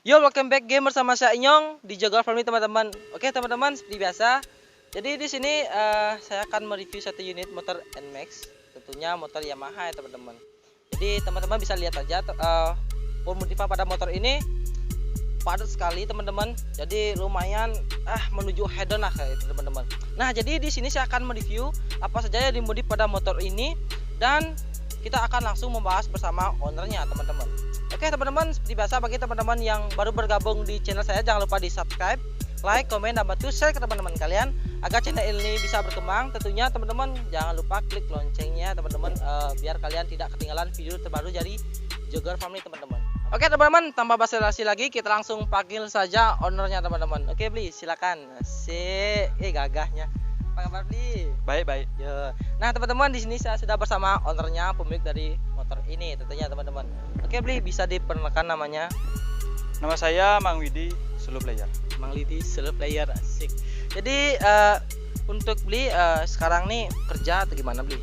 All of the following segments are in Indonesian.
Yo, welcome back game bersama saya Inyong di Jaguar Family teman-teman. Oke teman-teman, seperti biasa. Jadi di sini saya akan mereview satu unit motor NMAX, tentunya motor Yamaha ya teman-teman. Jadi teman-teman bisa lihat aja pemudifa pada motor ini padat sekali teman-teman. Jadi lumayan menuju hedon lah kayak itu teman-teman. Nah jadi di sini saya akan mereview apa saja yang dimodif pada motor ini dan kita akan langsung membahas bersama ownernya teman-teman. Oke teman-teman, seperti biasa bagi teman-teman yang baru bergabung di channel saya, jangan lupa di subscribe, like, komen, dan bantu share ke teman-teman kalian agar channel ini bisa berkembang. Tentunya teman-teman jangan lupa klik loncengnya teman-teman, biar kalian tidak ketinggalan video terbaru dari Jaguar Family teman-teman. Oke teman-teman, tanpa basa-basi lagi kita langsung panggil saja ownernya teman-teman. Oke Bli, silakan. Gagahnya. Apa kabar Bli? Baik. Ya. Nah teman-teman, di sini saya sudah bersama ownernya, pemilik dari motor ini tentunya teman-teman. Oke Bli, bisa diperkenalkan namanya? Nama saya Mang Widi, solo player. Mang Widi, solo player, asik. Jadi untuk Bli sekarang nih kerja atau gimana Bli?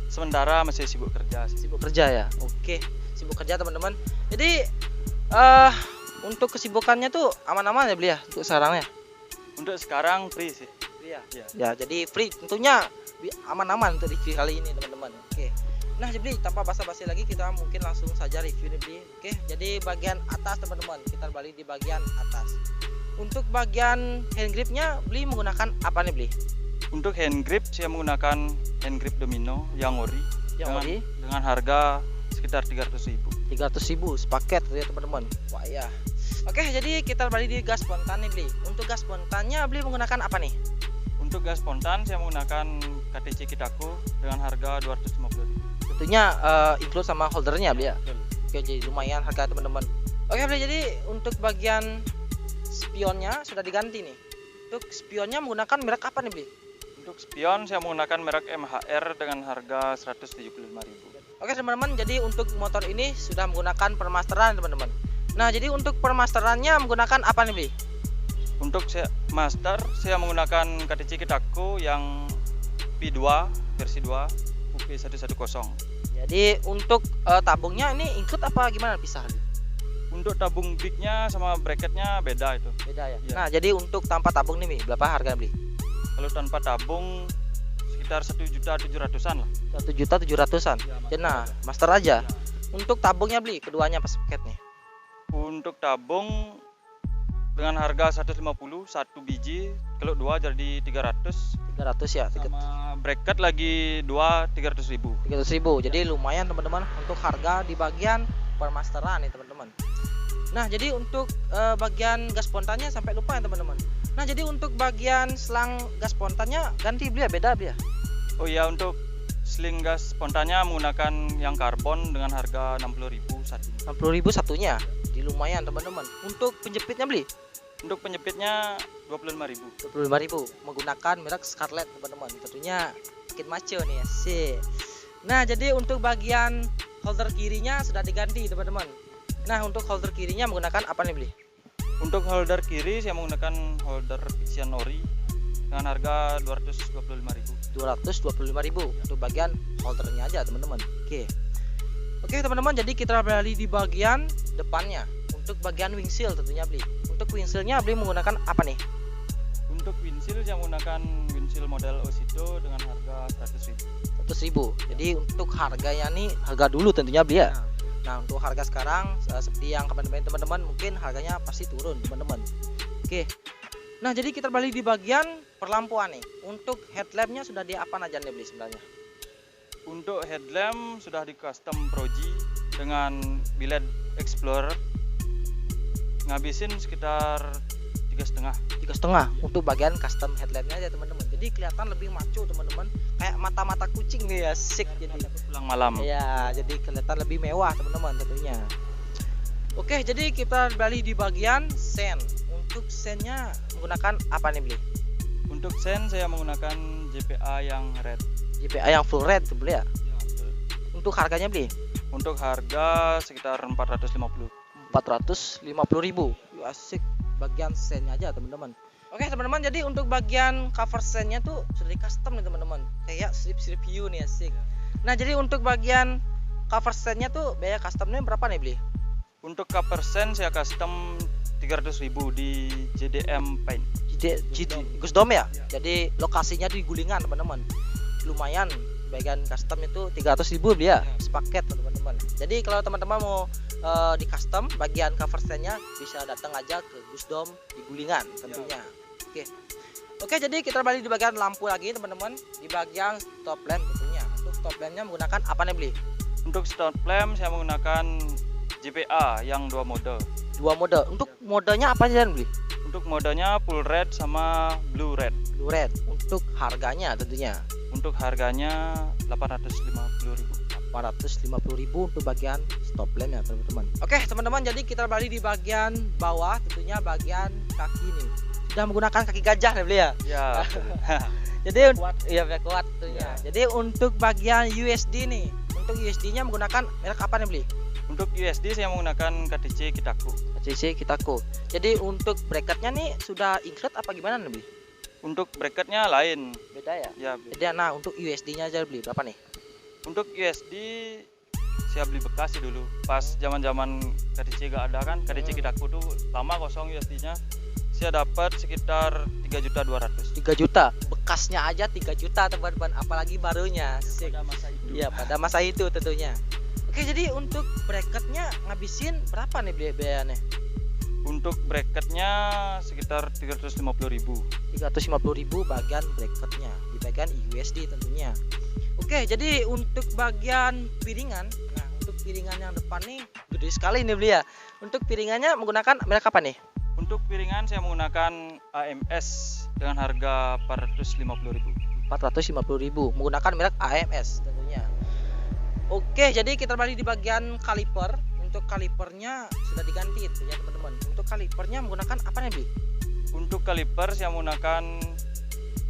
Sementara masih sibuk kerja. Sibuk kerja ya? Oke, sibuk kerja teman-teman. Jadi untuk kesibukannya tuh aman-aman ya Bli ya untuk sekarang ya? Untuk sekarang free sih. Iya. Ya. Ya, jadi free tentunya aman-aman untuk review kali ini teman-teman. Oke. Nah, jadi tanpa basa-basi lagi kita mungkin langsung saja review nih Bli. Oke, jadi bagian atas teman-teman, kita balik di bagian atas. Untuk bagian hand gripnya Bli menggunakan apa nih Bli? Untuk hand grip saya menggunakan hand grip Domino yang ori. Dengan harga sekitar 300.000. 300.000 sepaket ya teman-teman. Wah ya. Oke, jadi kita balik di gas spontan nih Bli. Untuk gas spontannya Bli menggunakan apa nih? Untuk gas spontan saya menggunakan KTC Kitaku dengan harga 250.000. Tentunya include sama holdernya Bli ya. Oke, jadi lumayan harga teman-teman. Oke Bli, jadi untuk bagian spionnya sudah diganti nih. Untuk spionnya menggunakan merek apa nih Bli? Untuk spion saya menggunakan merek MHR dengan harga 175.000. Oke teman-teman, jadi untuk motor ini sudah menggunakan permasteran teman-teman. Nah jadi untuk permasterannya menggunakan apa nih Bli? Untuk master saya menggunakan KTC Kitaku yang P2 versi 2 UP110. Jadi untuk tabungnya ini include apa gimana pisah? Untuk tabung bignya sama bracketnya beda itu. Beda ya. Ya. Nah jadi untuk tanpa tabung nih berapa harga Bli? Kalau tanpa tabung sekitar 1.700.000-an lah. 1.700.000-an. Ya, nah master aja. Untuk tabungnya Bli keduanya pas paket nih. Untuk tabung dengan harga 150 satu biji, kalau dua jadi 300 ya. Sama bracket lagi 300.000. 300.000. Jadi lumayan teman-teman untuk harga di bagian permasteran nih teman-teman. Nah jadi untuk bagian gas spontannya sampai lupa ya teman-teman. Nah jadi untuk bagian selang gas spontannya ganti Bli ya, beda Bli ya? Oh iya, untuk sling gas spontannya menggunakan yang karbon dengan harga 60.000 satunya. 60.000 satunya. Jadi lumayan teman-teman. Untuk penjepitnya Bli? Untuk penjepitnya 25.000. 25.000 menggunakan merek Scarlett teman-teman. Tentunya makin maco nih ya sih. Nah jadi untuk bagian holder kirinya sudah diganti teman-teman. Nah untuk holder kirinya menggunakan apa nih Bli? Untuk holder kiri saya menggunakan holder Fixian Ori dengan harga 225.000. 225.000 untuk bagian holdernya aja teman-teman. Oke teman-teman, jadi kita beralih di bagian depannya. Untuk bagian windshield tentunya Bli. Untuk windshieldnya Bli menggunakan apa nih? Untuk windshield saya menggunakan windshield model Osido dengan harga 100.000. 100.000. Jadi untuk harganya nih harga dulu tentunya Bli ya. Nah untuk harga sekarang seperti yang kemarin teman-teman mungkin harganya pasti turun teman-teman. Oke. Nah jadi kita balik di bagian perlampuan nih. Untuk headlampnya sudah di apa aja nih Bli sebenarnya? Untuk headlamp sudah di custom Proji dengan biled Explorer, ngabisin sekitar 3,5. 3,5 untuk bagian custom headlampnya aja teman-teman. Jadi kelihatan lebih maco teman-teman, kayak mata-mata kucing nih ya, sik jadi pulang malam. Ya jadi kelihatan lebih mewah teman-teman tentunya. Oke, jadi kita balik di bagian sen. Untuk sennya menggunakan apa nih Bli? Untuk sen saya menggunakan JPA yang red. JPA yang full red Bli ya? Untuk harganya Bli? Untuk harga sekitar 450. 450.000. Asik, bagian sennya aja teman-teman. Oke teman-teman, jadi untuk bagian cover sennya tuh sudah di custom nih teman-teman, kayak strip view nih, asik. Nah jadi untuk bagian cover sennya tuh biaya customnya berapa nih Bli? Untuk cover sen saya custom 300.000 di JDM Paint. Gusdom ya. Jadi lokasinya di Gulingan teman-teman. Lumayan bagian custom itu 300.000 beli ya, sepaket teman-teman. Jadi kalau teman-teman mau di custom bagian cover stand-nya bisa datang aja ke Gusdom di Gulingan tentunya. Oke, jadi kita balik di bagian lampu lagi teman-teman, di bagian stop lamp tentunya. Untuk stop lamp-nya menggunakan apa nih beli? Untuk stop lamp saya menggunakan JPA yang 2 mode. Dua mode. Untuk modenya apa aja beli? Untuk modenya full red sama blue red. Blue red. Untuk harganya tentunya. Untuk harganya 850.000. 450.000 untuk bagian stop lamp ya teman-teman. Oke teman-teman, jadi kita balik di bagian bawah tentunya bagian kaki nih. Sudah menggunakan kaki gajah ya beli ya. Ya. Jadi iya biar kuat tentunya. Jadi untuk bagian USD nih, untuk USD-nya menggunakan merek apa nih beli? Untuk USD saya menggunakan KTC Kitaku. KTC Kitaku. Jadi untuk bracketnya nih sudah include apa gimana nih beli? Untuk bracketnya lain. Beda ya? Ya. Jadi nah untuk USD-nya aja beli berapa nih? Untuk USD saya beli bekas sih dulu. Pas zaman-zaman KTC gak ada kan, KTC Kitaku tuh lama kosong USD-nya. Saya dapat sekitar 3.200.000. 3 juta. Bekasnya aja 3 juta teman-teman, apalagi barunya. Pada masa itu. Iya, pada masa itu tentunya. Oke, jadi untuk bracketnya ngabisin berapa nih biayanya? Untuk bracketnya sekitar 350.000. 350.000 bagian bracketnya, di bagian USD tentunya. Oke, jadi untuk bagian piringan, nah untuk piringan yang depan nih gede sekali nih beli ya. Untuk piringannya menggunakan merek apa nih? Untuk piringan saya menggunakan AMS dengan harga 450.000. 450.000 menggunakan merek AMS tentunya. Oke, jadi kita balik di bagian kaliper. Untuk kalipernya sudah diganti ya teman-teman. Untuk kalipernya menggunakan apa nih beli? Untuk kaliper saya menggunakan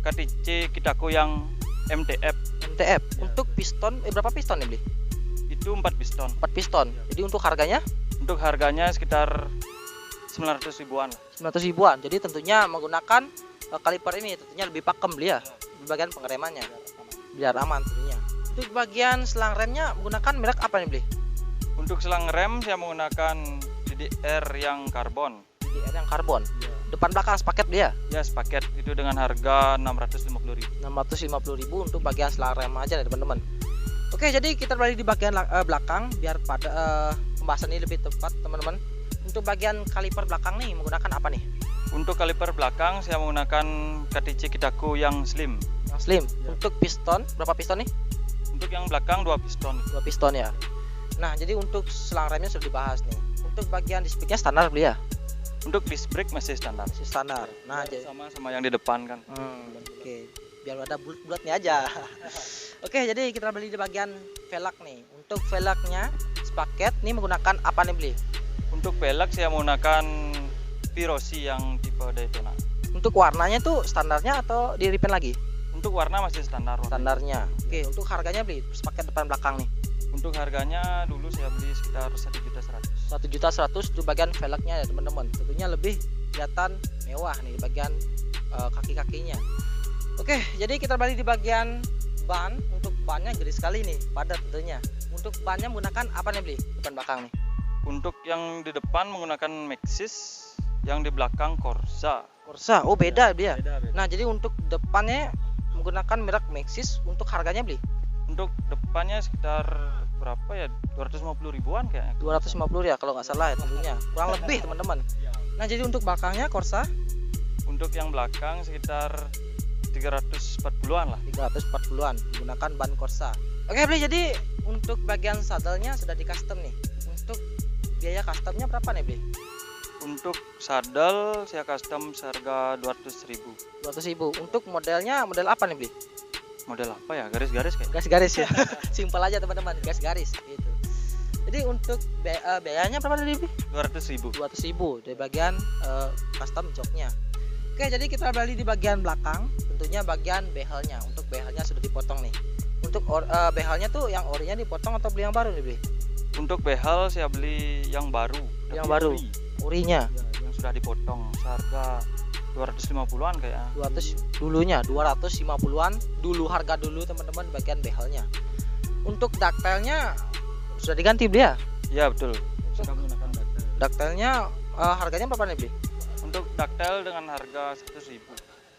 KTC Kitaku yang MTF. MTF. Untuk piston berapa piston nih beli? Itu 4 piston. 4 piston. Jadi untuk harganya? Untuk harganya sekitar 900 ribuan. 900 ribuan. Jadi tentunya menggunakan kaliper ini tentunya lebih pakem beli ya. Di bagian pengeremannya. Biar aman tentunya. Untuk bagian selang remnya menggunakan merek apa nih beli? Untuk selang rem saya menggunakan DDR yang karbon. DDR yang karbon. Depan belakang sepaket dia. Ya sepaket itu dengan harga 650.000. 650.000 untuk bagian selang rem aja ya teman-teman. Oke, jadi kita balik di bagian belakang biar pada pembahasan ini lebih tepat teman-teman. Untuk bagian kaliper belakang nih menggunakan apa nih? Untuk kaliper belakang saya menggunakan KTC Kitaku yang slim. Yang slim. Untuk piston berapa piston nih? Untuk yang belakang 2 piston. 2 piston ya. Nah, jadi untuk selang remnya sudah dibahas nih. Untuk bagian dispeknya standar beli ya? Untuk disc brake masih standar. Masih standar. Nah, jadi sama yang di depan kan. Oke. Biar ada bulat-bulatnya aja. Oke, jadi kita beli di bagian velg nih. Untuk velgnya sepaket nih menggunakan apa nih beli? Untuk velg saya menggunakan Pirosi yang tipe Daytona. Untuk warnanya tuh standarnya atau di repaint lagi? Untuk warna masih standar. Standarnya. Oke, untuk harganya beli sepaket depan belakang nih. Untuk harganya dulu saya beli sekitar 1.100.000. 1.100.000 di bagian velgnya ya teman-teman. Tentunya lebih kelihatan mewah nih di bagian kaki-kakinya. Oke, jadi kita balik di bagian ban. Untuk bannya gede sekali nih, padat tentunya. Untuk bannya menggunakan apa nih beli depan belakang nih? Untuk yang di depan menggunakan Maxxis, yang di belakang Corsa. Corsa, oh beda dia. Beda. Nah, jadi untuk depannya menggunakan merek Maxxis. Untuk harganya beli? Untuk depannya sekitar berapa ya? 250 ribuan kayaknya. 250 ya kalau nggak salah ya tentunya. Kurang lebih teman-teman. Nah, jadi untuk belakangnya Corsa? Untuk yang belakang sekitar 340-an lah. 340-an menggunakan ban Corsa. Oke, beli. Jadi untuk bagian sadelnya sudah di custom nih. Untuk biaya customnya berapa nih beli? Untuk sadel saya custom seharga 200.000. 200.000. Untuk modelnya model apa nih beli? Model apa ya? Garis-garis kayak. Garis-garis ya. Simpel aja teman-teman, garis-garis gitu. Jadi untuk biayanya berapa tadi beli? 200.000. 200.000 dari bagian custom joknya. Oke, jadi kita balik di bagian belakang. Tentunya bagian behelnya. Untuk behelnya sudah dipotong nih. Untuk behelnya tuh yang orinya dipotong atau beli yang baru nih beli? Untuk behel saya beli yang baru. Yang baru. Orinya. Ya, yang sudah dipotong seharga 250-an kayaknya. 200 dulunya 250-an dulu, harga dulu teman-teman bagian behelnya. Untuk ductile-nya sudah diganti beli ya? Ya betul. Sudah menggunakan Daktelnya harganya berapa nih beli? Untuk daktel dengan harga 100.000.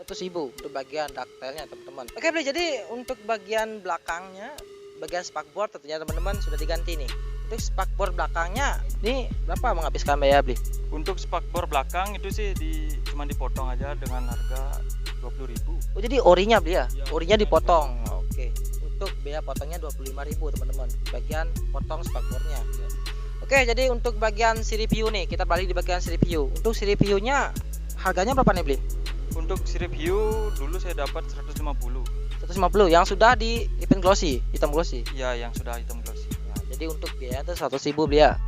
100.000 untuk bagian daktelnya teman-teman. Oke beli, jadi untuk bagian belakangnya, bagian spakbor tentunya teman-teman sudah diganti nih. Untuk spakbor belakangnya ini berapa menghabiskan biaya beli? Untuk spakbor belakang itu sih cuma dipotong aja dengan harga 20.000. Oh jadi orinya beli ya? Iya, Orinya orinya dipotong. Oke. Untuk biaya potongnya 25.000 teman-teman. Bagian potong spakbornya. Oke, jadi untuk bagian si review nih, kita balik di bagian si review. Untuk si reviewnya harganya berapa nih beli? Untuk si review dulu saya dapat 150. 150 yang sudah di event glossy, hitam glossy. Ya, yang sudah hitam glossy. Nah, jadi untuk biaya itu 100.000 beli ya.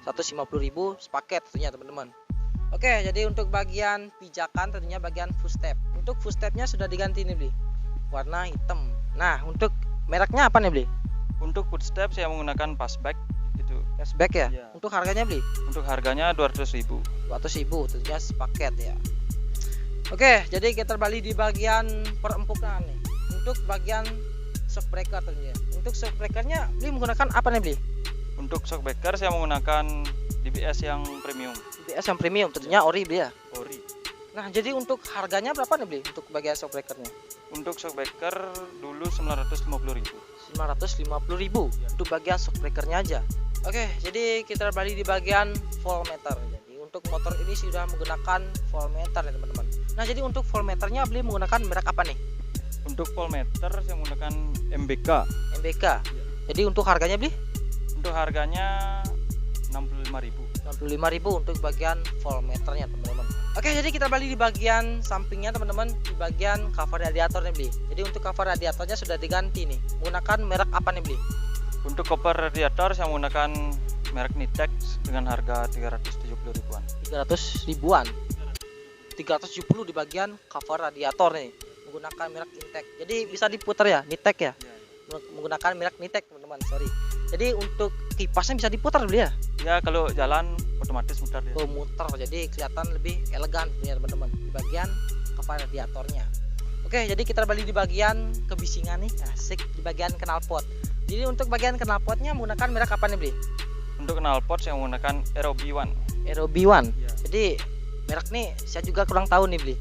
150.000 sepaket tentunya teman-teman. Oke, jadi untuk bagian pijakan tentunya bagian footstep. Untuk footstepnya sudah diganti nih beli, warna hitam. Nah, untuk mereknya apa nih beli? Untuk footstep saya menggunakan fastback itu. Cashback ya? Iya. Untuk harganya beli? Untuk harganya 200.000. 200.000 tentunya sepaket ya. Oke, jadi kita balik di bagian perempukan nih. Untuk bagian shockbreaker tentunya. Untuk shockbreakernya beli menggunakan apa nih beli? Untuk shockbreaker saya menggunakan DBS yang premium. DBS yang premium tentunya ori beli ya. Ori. Nah, jadi untuk harganya berapa nih beli untuk bagian shockbreakernya? Untuk shockbreaker dulu 950.000. 950.000 untuk bagian shockbreakernya aja. Oke, jadi kita balik di bagian voltmeter. Jadi untuk motor ini sudah menggunakan voltmeter ya teman-teman. Nah, jadi untuk voltmeternya beli menggunakan merek apa nih? Untuk voltmeter saya menggunakan MBK. MBK. Jadi untuk harganya beli? Untuk harganya 65.000. 65.000 untuk bagian voltmeternya teman-teman. Oke, jadi kita balik di bagian sampingnya teman-teman, di bagian cover radiator nih beli. Jadi untuk cover radiatornya sudah diganti nih. Menggunakan merek apa nih beli? Untuk cover radiator saya menggunakan merek Nitex dengan harga 370 ribuan. 300 ribuan. 370 di bagian cover radiator nih. Menggunakan merek Nitex. Jadi bisa diputar ya, Nitex ya. Menggunakan merek Nitex teman-teman, sorry. Jadi untuk kipasnya bisa diputar beli ya. Ya, kalau jalan otomatis muter dia. Oh, muter, jadi kelihatan lebih elegan ya teman-teman di bagian cover radiatornya. Oke, jadi kita balik di bagian kebisingan nih, asik, di bagian knalpot. Jadi untuk bagian knalpotnya menggunakan merek apa nih beli? Untuk knalpot saya menggunakan ROB1. ROB1. Jadi merek nih saya juga kurang tahu nih beli.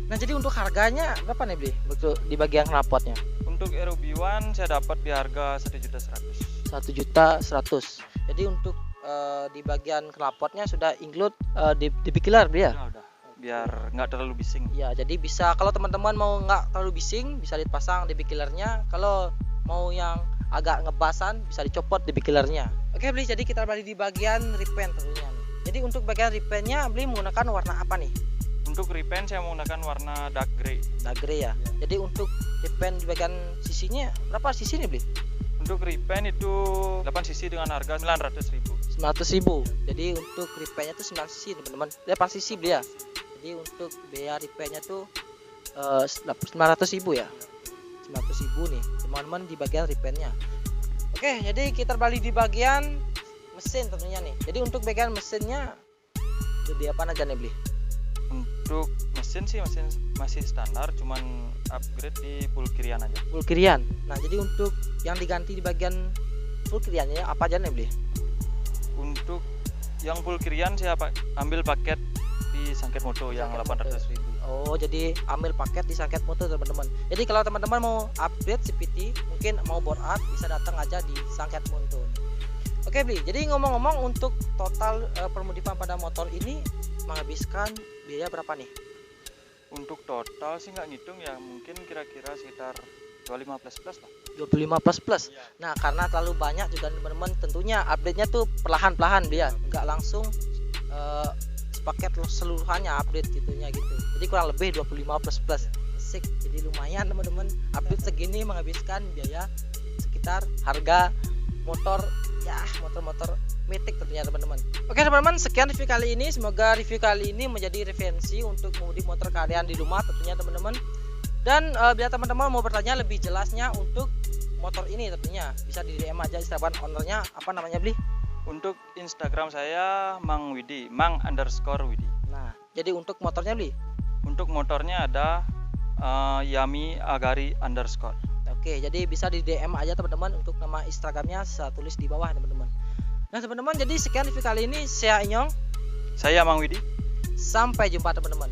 Nah, jadi untuk harganya berapa nih beli? Untuk di bagian knalpotnya? Untuk ROB1 saya dapat di harga 1.100.000. 1.100.000. Jadi untuk di bagian knalpotnya sudah include DB killer beli ya? Udah. Biar nggak terlalu bising. Ya, jadi bisa kalau teman-teman mau nggak terlalu bising bisa dipasang DB killernya. Kalau mau yang agak ngebasan bisa dicopot DB killernya. Oke beli, jadi kita balik di bagian repaint tentunya nih. Jadi untuk bagian repaintnya beli menggunakan warna apa nih? Untuk repaint saya menggunakan warna dark grey. Dark grey ya. Jadi untuk repaint di bagian sisinya berapa sisi nih beli? Untuk repaint itu 8 sisi dengan harga 900.000. 900.000. Jadi untuk repaintnya tuh 9 sisi teman-teman. 8 sisi beli ya. Jadi untuk biaya repaintnya tuh 900.000 ya. 900.000 nih teman-teman di bagian repaintnya. Oke, jadi kita balik di bagian mesin tentunya nih. Jadi untuk bagian mesinnya di apa aja nih beli? Untuk mesin sih masih standar, cuman upgrade di full kirian aja. Full kirian. Nah, jadi untuk yang diganti di bagian full kiriannya apa aja nih beli? Untuk yang full kirian saya ambil paket di Sangket Moto yang 800.000. Oh, jadi ambil paket di Sangket Moto teman-teman. Jadi kalau teman-teman mau upgrade CVT, mungkin mau bore out bisa datang aja di Sangket Moto. Oke beli. Jadi ngomong-ngomong untuk total permodifan pada motor ini menghabiskan biaya berapa nih? Untuk total sih nggak ngitung ya, mungkin kira-kira sekitar 25 plus lah. 25 plus. Iya. Nah, karena terlalu banyak juga teman-teman, tentunya update-nya tuh perlahan-lahan dia, nggak langsung paket seluruhannya update gitunya gitu. Jadi kurang lebih 25 plus. Asik. Jadi lumayan teman-teman, update segini menghabiskan biaya sekitar harga motor ya, motor-motor Mythic tentunya teman-teman. Oke teman-teman, sekian review kali ini. Semoga review kali ini menjadi referensi untuk mengemudi motor kalian di rumah tentunya teman-teman. Dan bila teman-teman mau bertanya lebih jelasnya untuk motor ini tentunya bisa di DM aja Instagram ownernya, apa namanya beli? Untuk Instagram saya Mang Widi, Mang_Widi. Nah, jadi untuk motornya beli? Untuk motornya ada Yami Agari_. Oke, jadi bisa di DM aja teman-teman untuk nama Instagramnya saya tulis di bawah teman-teman. Nah teman-teman, jadi sekian review kali ini. Saya Inyong. Saya Mang Widi. Sampai jumpa teman-teman.